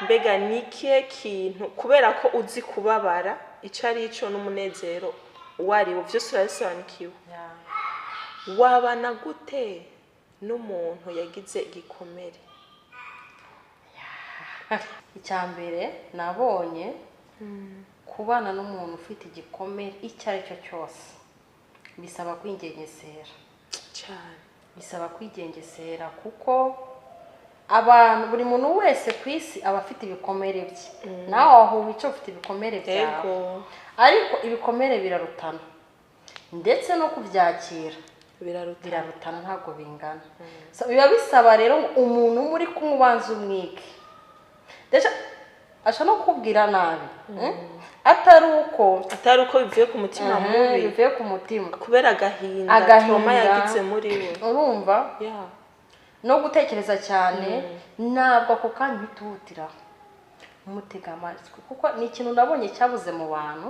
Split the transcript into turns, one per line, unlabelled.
mbega nikihe kintu kubera ko uzi kubabara ico ari ico n'umunezero wariwo vyose urabisobanukiwe wabana gute n'umuntu yagize igikomere
icyambere nabonye kubana n'umuntu ufite igikomere icyo ari cyo cyose bisaba kwigengesera
cyane
bisaba kwigengesera kuko abantu buri muntu wese ku isi aba afite ibikomere bye nawe aho wica ufite ibikomere byawe ariko ibikomere birarutana ndetse no kubyakira birarutana ntabwo bingana biba bisaba rero umuntu muri kumwe ubanza umwike ndetse asha no kubwira nabi atari uko bivuye
ku mutima mubi
bivuye ku mutima
kubera agahinda yagize muri we
urumva no gutekereza cyane ntabwo ako kanya uhitutira umutega amatwi kuko ni ikintu nabonye cyabuze mu bantu